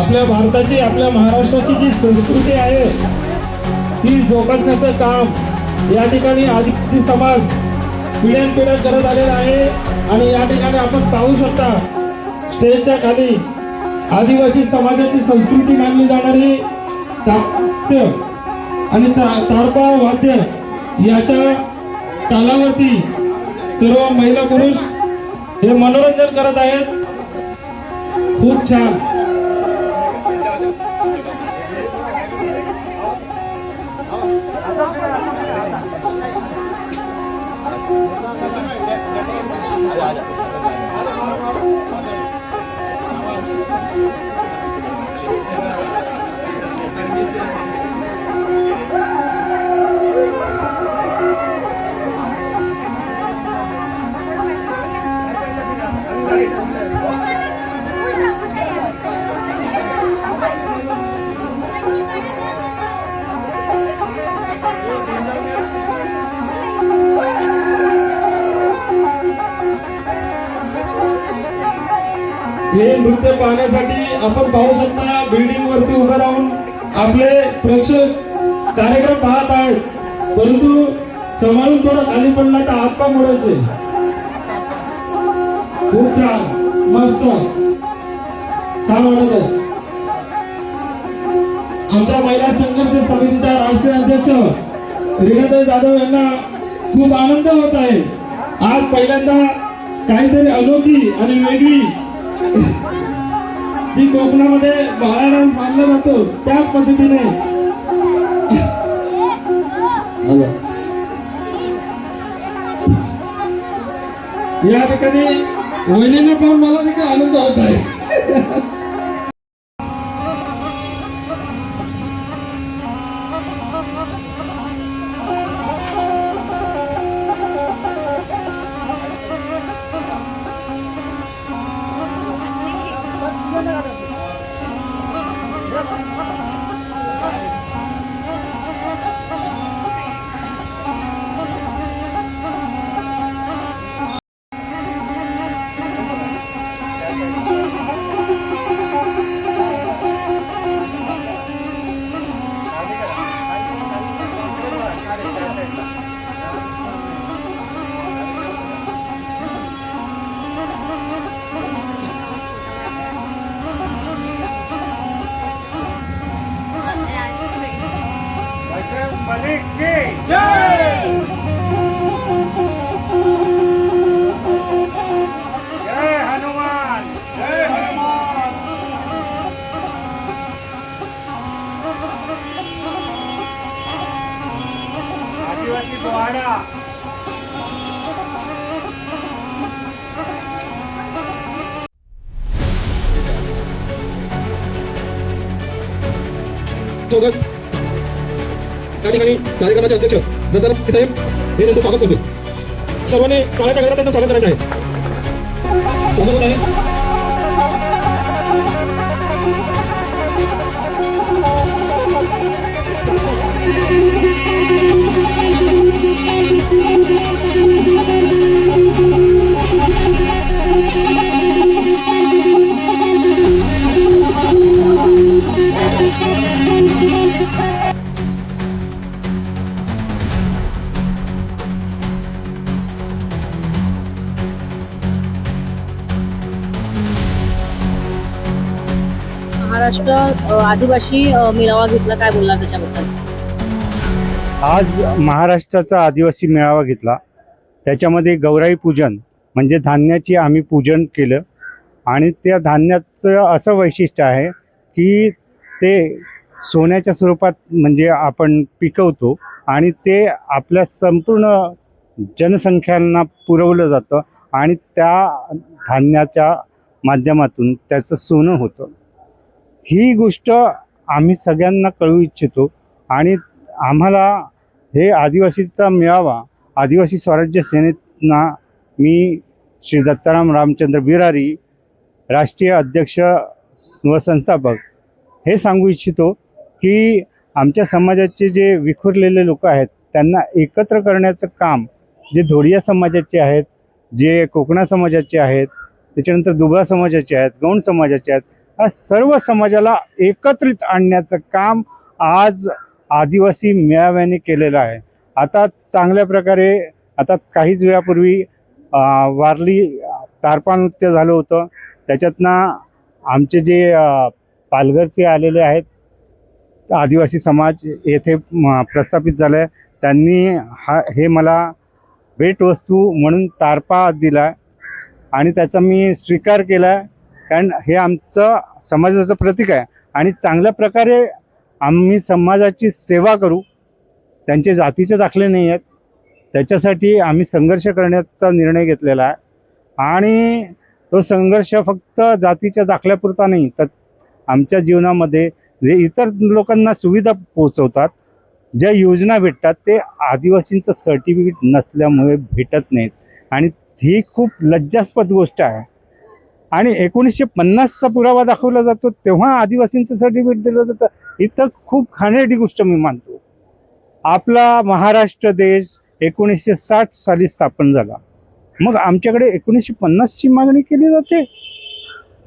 आपल्या भारताची, आपल्या महाराष्ट्राची जी संस्कृती आहे ती जोपासण्याचं काम या ठिकाणी आदिवासी समाज पिढ्यानपिढ्या करत आलेला आहे। आणि या ठिकाणी आपण पाहू शकता स्टेजच्या खाली आदिवासी समाजाची संस्कृती मानली जाणारी ताप्य आणि तारपा वाद्य याच्या तालावरती सर्व महिला पुरुष हे मनोरंजन करत आहेत। खूप छान। हे नृत्य पाहण्यासाठी आपण पाहू शकता बिल्डिंग वरती उभं राहून आपले प्रेक्षक कार्यक्रम पाहत आहेत, परंतु सांभाळून थोडं खाली पडला तर हातपाय मोडायचे। खूप छान, मस्त, छान वाटत आहे। आमच्या महिला संघर्ष समितीच्या राष्ट्रीय अध्यक्ष रेखाताई जाधव यांना खूप आनंद होत आहे। आज पहिल्यांदा काहीतरी अनोखी आणि वेगळी जी कोकणामध्ये बाळाला मानला जातो त्याच पद्धतीने या ठिकाणी वहिनीने पण मला देखील आनंद होत आहे। स्वागत त्या ठिकाणी कार्यक्रमाचे अध्यक्ष नंतर साहेब हे त्यांचं स्वागत करतो। सर्वांनी काळाच्या घरात त्यांचं स्वागत करायचं आहे। स्वागत आहे। महाराष्ट्र आदिवासी मेळावा घेतला, काय बोलला त्याच्याबद्दल? आज महाराष्ट्राचा आदिवासी मेळावा घेतला, त्याच्यामध्ये गौराई पूजन म्हणजे धान्याची आम्ही पूजन केलं आणि त्या धान्याचं असं वैशिष्ट्य आहे की ते सोन्याच्या स्वरूपात म्हणजे आपण पिकवतो आणि ते आपल्या संपूर्ण जनसंख्यांना पुरवलं जातं आणि त्या धान्याच्या माध्यमातून त्याचं सोनं होतं। ही गोष्ट आम्ही सगळ्यांना कळवू इच्छितो आणि आम्हाला हे आदिवासीचा मेळावा आदिवासी स्वराज्य सेनेतना मी श्री दत्ताराम रामचंद्र बिरारी राष्ट्रीय अध्यक्ष व संस्थापक हे सांगू इच्छितो की आमच्या समाजाचे जे विखुरलेले लोक आहेत त्यांना एकत्र करण्याचं काम जे धोडिया समाजाचे आहेत, जे कोकणा समाजाचे आहेत, त्याच्यानंतर दुबळा समाजाचे आहेत, गौंड समाजाचे आहेत, या सर्व समाजाला एकत्रित आणण्याचं काम आज आदिवासी मेळाव्याने केलेलं आहे. आता चांगल्या प्रकारे आता काहीच वेळापूर्वी वारली तारपा नृत्य झालं होतं. त्याच्यातनं आमचे जे पालघरचे आलेले आहेत आदिवासी समाज येथे प्रस्थापित झाले आहे, त्यांनी हे मला भेटवस्तू म्हणून तारपा दिला आणि त्याचा मी स्वीकार केला, कारण हे आमचं समाजाचं प्रतीक आहे आणि चांगल्या प्रकारे आम्ही समाजाची सेवा करू. त्यांचे जातीचे दाखले नाही आहेत, त्याच्यासाठी आम्ही संघर्ष करण्याचा निर्णय घेतलेला आहे आणि तो संघर्ष फक्त जातीच्या दाखल्यापुरता नाही, तर आमच्या जीवनामध्ये जे इतर लोकांना सुविधा पोहोचवतात, ज्या योजना भेटतात ते आदिवासींचं सर्टिफिकेट नसल्यामुळे भेटत नाहीत आणि ही खूप लज्जास्पद गोष्ट आहे. आणि 1950चा पुरावा दाखवला जातो तेव्हा आदिवासींचं सर्टिफिकेट दिलं जातं. इथं खूप घाणेरडी गोष्ट मी मानतो. आपला महाराष्ट्र देश 1960 साली स्थापन झाला, मग आमच्याकडे 1950ची मागणी केली जाते.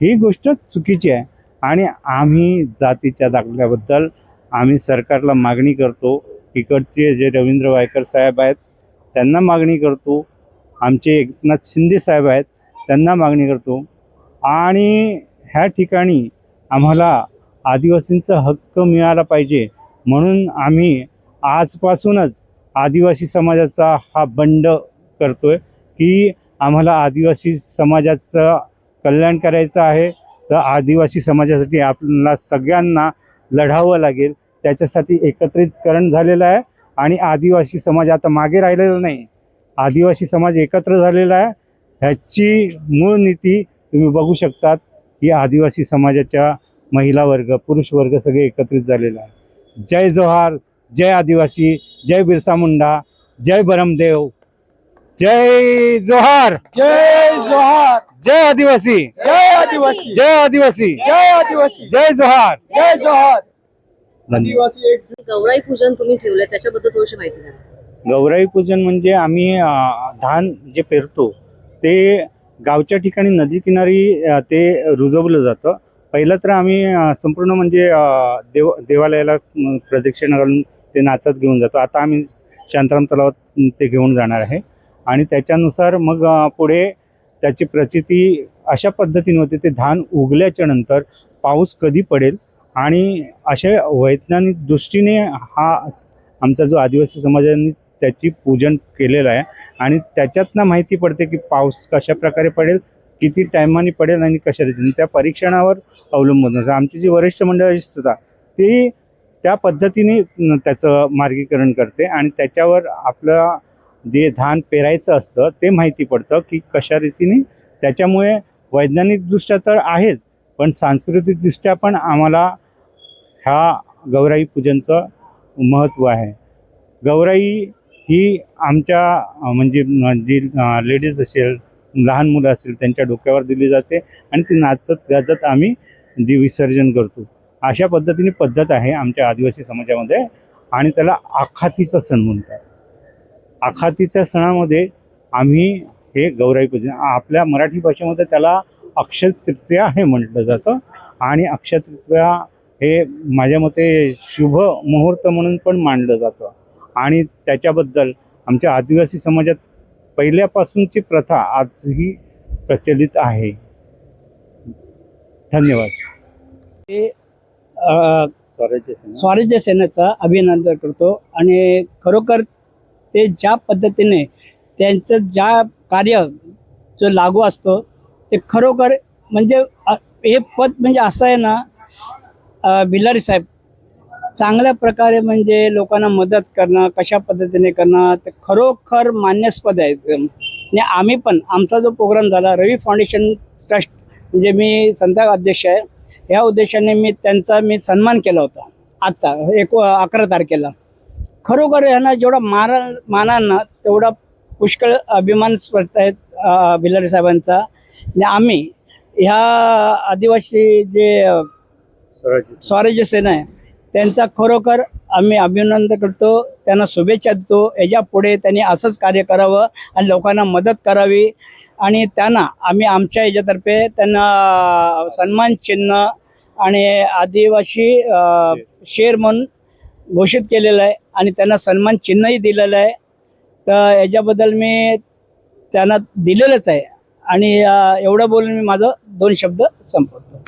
ही गोष्ट चुकीची आहे आणि आम्ही जातीच्या दाखल्याबद्दल आम्ही सरकारला मागणी करतो. इकडचे जे रवींद्र वायकर साहेब आहेत त्यांना मागणी करतो, आमचे एकनाथ शिंदे साहेब आहेत त्यांना मागणी करतो आणि ह्या ठिकाणी आम्हाला आदिवासींचा हक्क मिळाला पाहिजे. म्हणून आम्ही आजपासूनच आदिवासी समाजाचा हा बंड करतोय की आम्हाला आदिवासी समाजाचं कल्याण करायचं आहे. तर आदिवासी समाजासाठी आपल्याला सगळ्यांना लढावं लागेल. त्याच्यासाठी एकत्रितकरण झालेलं आहे आणि आदिवासी समाज आता मागे राहिलेला नाही, आदिवासी समाज एकत्र झालेला आहे. ह्याची मूळ नीती तुम्ही बघू शकतात की आदिवासी समाजाच्या महिला वर्ग, पुरुष वर्ग सगळे एकत्रित झालेला आहे. जय जोहार, जय आदिवासी, जय बिरसा मुंडा, जय बरमदेव, जय जोहार, जय जोहार, जय आदिवासी, जय आदिवासी, जय आदिवासी, जय आदिवासी, जय जोहार. जय जोहार. आदिवासी एक गौराई पूजन तुम्ही ठेवलंय त्याच्याबद्दल थोडीशी माहिती द्या. गौराई पूजन म्हणजे आम्ही धान जे पेरतो ते गावच्या ठिकाणी नदी किनारी ते रुजवलं जातं. पहिलं तर आम्ही संपूर्ण म्हणजे देवालयाला प्रदक्षिणा घालून ते नाचत घेऊन जातो. आता आम्ही शांताराम तलावात ते घेऊन जाणार आहे आणि त्याच्यानुसार मग पुढे त्याची प्रचिती अशा पद्धतीने होते. ते धान उगल्याच्या नंतर पाऊस कधी पडेल आणि अशा वैज्ञानिक दृष्टीने हा आमचा जो आदिवासी समाजाने त्याची पूजन केलेलं आहे आणि त्याच्यातनं माहिती पडते की पाऊस कशा प्रकारे पडेल, किती टायमाने पडेल आणि कशा रीतीने. त्या परीक्षणावर अवलंबून असतं. आमची जी वरिष्ठ मंडळी असतात ती त्या पद्धतीने त्याचं मार्गीकरण करते आणि त्याच्यावर आपलं जे धान पेरायचं असतं ते माहिती पडतं की कशा रीतीने. त्याच्यामुळे वैज्ञानिकदृष्ट्या तर आहेच, पण सांस्कृतिकदृष्ट्या पण आम्हाला ह्या गौराई पूजनचं महत्त्व आहे. गौराई ही आमच्या म्हणजे जी लेडीज असेल, लहान मुलं असेल त्यांच्या डोक्यावर दिली जाते आणि ती नाचत गाजत आम्ही जी विसर्जन करतो. अशा पद्धतीने पद्धत आहे आमच्या आदिवासी समाजामध्ये आणि त्याला आखातीचा सण म्हणतात. आखातीच्या सणामध्ये आम्ही हे गौराई पूजन, आपल्या मराठी भाषेमध्ये त्याला अक्षय तृतीया हे म्हटलं जातं आणि अक्षय तृतीया हे माझ्या मते शुभ मुहूर्त म्हणून पण मानलं जातं आणि त्याच्याबद्दल आमच्या आदिवासी समाजात पहिल्यापासूनची प्रथा आजही प्रचलित आहे. धन्यवाद. स्वराज्य सेनेचा अभिनंदन करतो आणि खरोखर ते ज्या पद्धतीने त्यांचं ज्या कार्य जो लागू असतो ते खरोखर म्हणजे हे पद म्हणजे असं आहे ना, बिलारी साहेब चांगल्या प्रकारे म्हणजे लोकांना मदत करणं, कशा पद्धतीने करणं ते खरोखर मान्यास्पद आहे. आणि आम्ही पण आमचा जो प्रोग्राम झाला रवी फाउंडेशन ट्रस्ट म्हणजे मी संत अध्यक्ष आहे, ह्या उद्देशाने मी त्यांचा सन्मान केला होता आत्ता 11 तारखेला. खरोखर ह्यांना जेवढा मानांना तेवढा पुष्कळ अभिमान स्पर्धा आहेत बिलारी साहेबांचा. आणि आम्ही ह्या आदिवासी जे स्वराज्य सेना आहे त्यांचा खरोखर आम्ही अभिनंदन करतो, त्यांना शुभेच्छा देतो. याच्या पुढे त्यांनी असंच कार्य करावं आणि लोकांना मदत करावी आणि त्यांना आम्ही आमच्या ह्याच्यातर्फे त्यांना सन्मान चिन्ह आणि आदिवासी शेर म्हणून घोषित केलेलं आहे आणि त्यांना सन्मान चिन्हही दिलेलं आहे. तर याच्याबद्दल मी त्यांना दिलेलंच आहे आणि एवढं बोलून मी माझं 2 शब्द संपवतो.